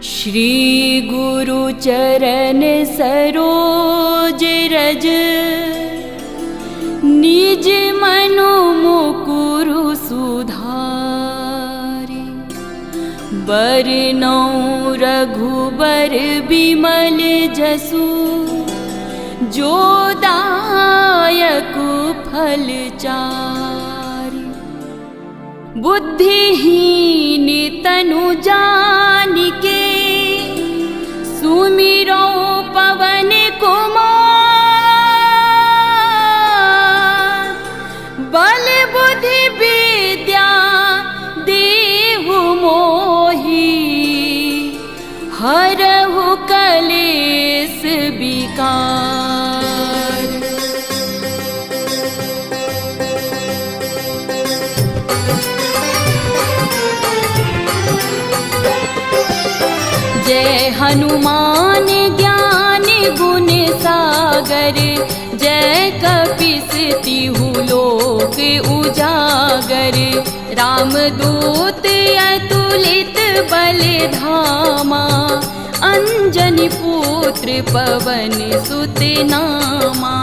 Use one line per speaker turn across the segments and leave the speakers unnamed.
श्री गुरु चरण सरोज रज, निज मनो मुकुरु सुधारि। बरनौ रघुबर बिमल जसु, जो दायक फल चारि। बुद्धिहीन तनु जानिके, सुमिरो पवन कुमार। बल बुद्धि विद्या देहु मोहि, हरहु कलेस विकार। जय हनुमान ज्ञान गुण सागर, जय कपीस तिहु लोक उजागर। रामदूत अतुलित बल धामा, अंजनी पुत्र पवन सुत नामा।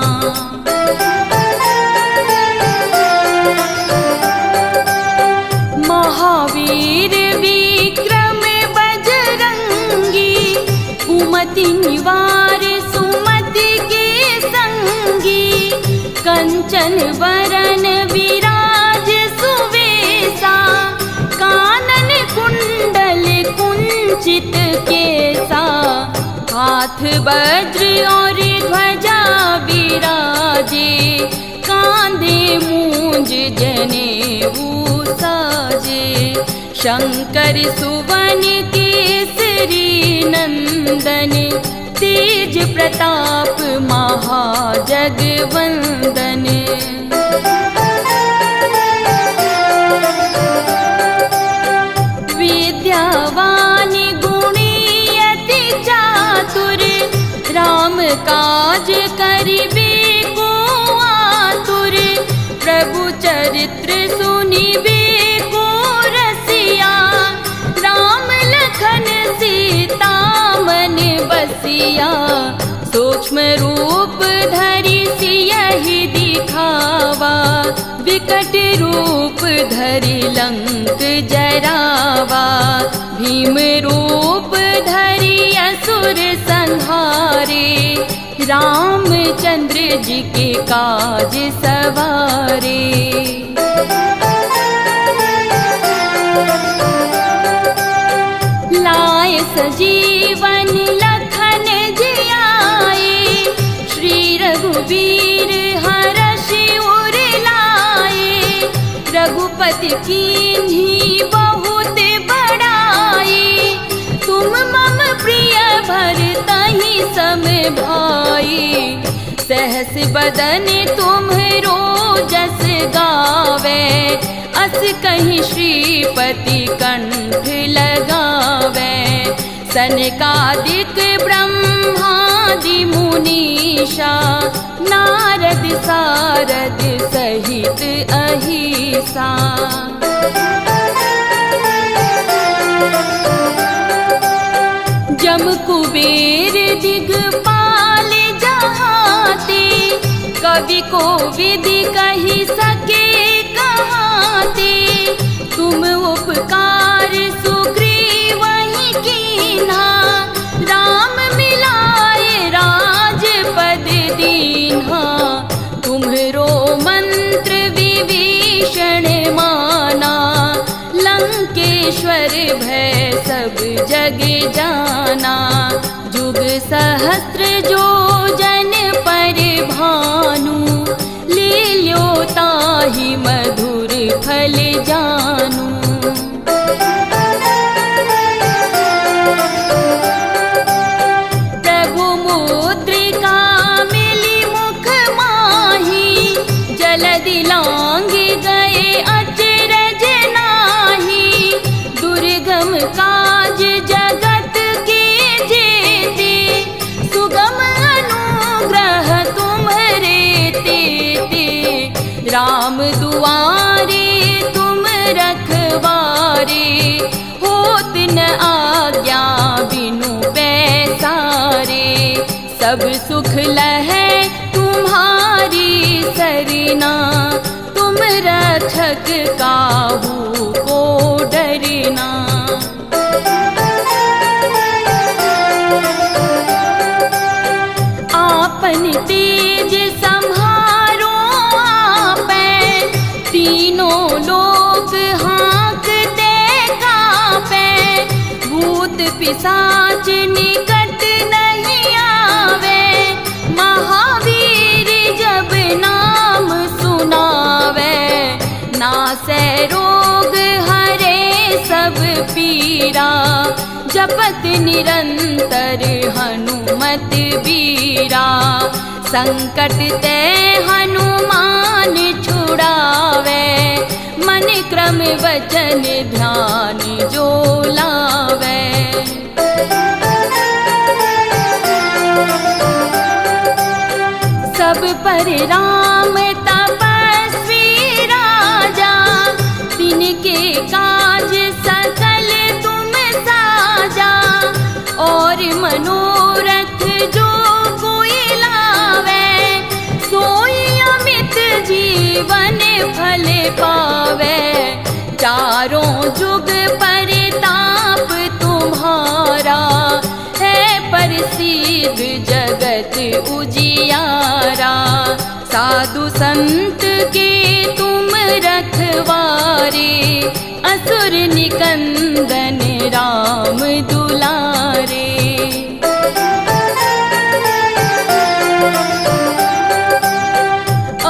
महावीर विक्रम बजरंगी, कुमति निवार सुमति के संगी। कंचन वरन विराज सुवेशा, कानन कुंडल कुंचित केसा। हाथ वज्र और ध्वजा विराजे, कांधे मूंज जनेऊ साजे। शंकर सुवन केसरी नंदन, तेज प्रताप महाजगवंदन। विद्यावान गुणी अति चातुर, राम काज करिबे को आतुर। प्रभु चरित्र सुनिबे को रसिया, राम लखन सीता मन बसिया। सूक्ष्म रूप धरि सियहि दिखावा, विकट रूप धरि लंक जरावा। भीम रूप धरि असुर संहारे, रामचंद्र जी के काज सवारे। लाए सजीवन लखन जियाए, श्री रघुवीर हरषि उर लाए। रघुपति कीन्ही बहुत बड़ाई, तुम मम प्रिय भरतहि सम भाई। सहस बदन तुम्हरो जस गावे, अस कहीं श्रीपति कंठ लगावे। सनकादिक ब्रह्मादि मुनीषा, नारद सारद सहित अहिसा। जम कुबेर दिगपाल जहाते, कवि कोविद कहि सके कहाते। तुम उपकार सुग्रीवहि कीन्हा, राम मिलाए राजपद दीन्हा। तुम्हरो मंत्र विभीषण माना, लंकेश्वर भय सब जग जाना। जुग सहस्त्र जो जन पर भानु, लील्यो ताहि मधुर फल जानू। प्रभु मुद्रिका मिली मुख माही, जलदि लांघ गए अचरज नाही। दुर्गम काज जगत के जेते, सुगम अनुग्रह तुम्हरे तेते। राम दुआरे तुम रखवारे, होत न आ सब सुख लहै तुम्हारी सरना, तुम रक्षक काहू को डरना। आपन तेज संहारो आपै, तीनों लोक हाँकते कांपै। भूत पिशाच निकट नहीं आवे, महावीर जब नाम सुनावे। नासै रोग हरे सब पीरा, जपत निरंतर हनुमत बीरा। संकट ते हनुमान छुड़ावे, मन क्रम वचन ध्यान जो लावे। सब पर राम तपस्वी राजा, तिनके काज सकल तुम साजा। और मनोरथ जो कोई लावे, सोई अमित जीवन फल पावे। चारों जुग परिताप तुम्हारा, है प्रसिद्ध जगत उजियारा। साधु संत के तुम रखवारे, असुर निकंदन राम दुलारे।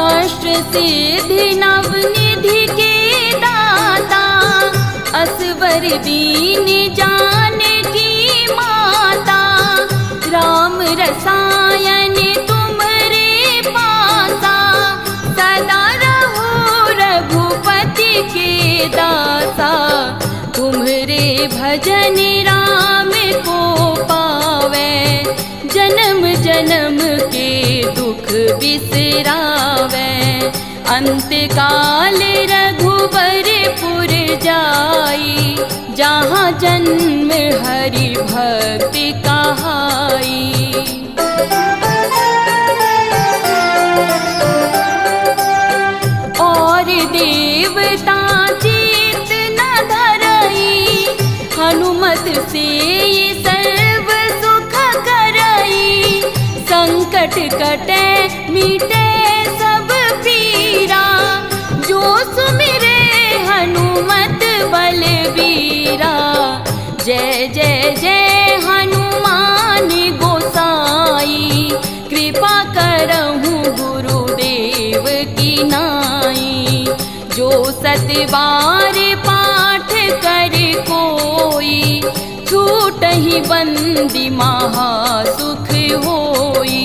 अष्ट सिद्धि नवनिधि के दाता, असवर दीन जानकी माता। राम रसायन तुम्हारे पासा, सदा रहो रघुपति के दासा। तुम्हारे भजन राम को पावे, जन्म जन्म के दुख बिसरावे। अंत काल रघुबरपुर जाई, जहाँ जन्म हरि भक्ति कहाई। और देवता चित न धरई, हनुमत से सर्व सुख करई। संकट कटे मिटे सब पीरा, जो सुमिरे हनुमत बलबीरा। जय जय जय हनुमान गोसाई, कृपा करहु गुरुदेव की नाई। जो सतबार पाठ कर कोई, छूटहि बंदी महासुख होई।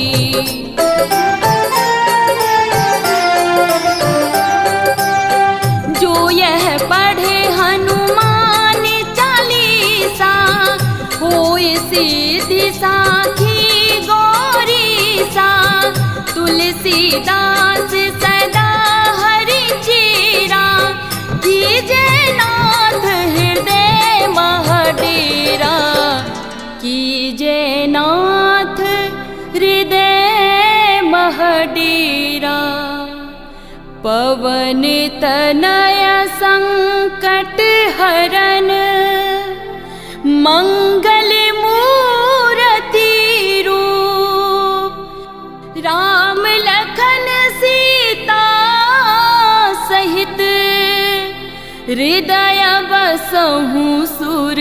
जो यह पढ़े हनुमान चालीसा, होय सिद्धि साखी गौरीसा। तुलसीदास सदा हरि चेरा, कीजे नाथ हृदय महडेरा। कीजे नाथ हृदय महडेरा। पवन तनय संकट हरन, मंगल मूर्ति रूप। राम लखन सीता सहित, हृदय बसहु सुर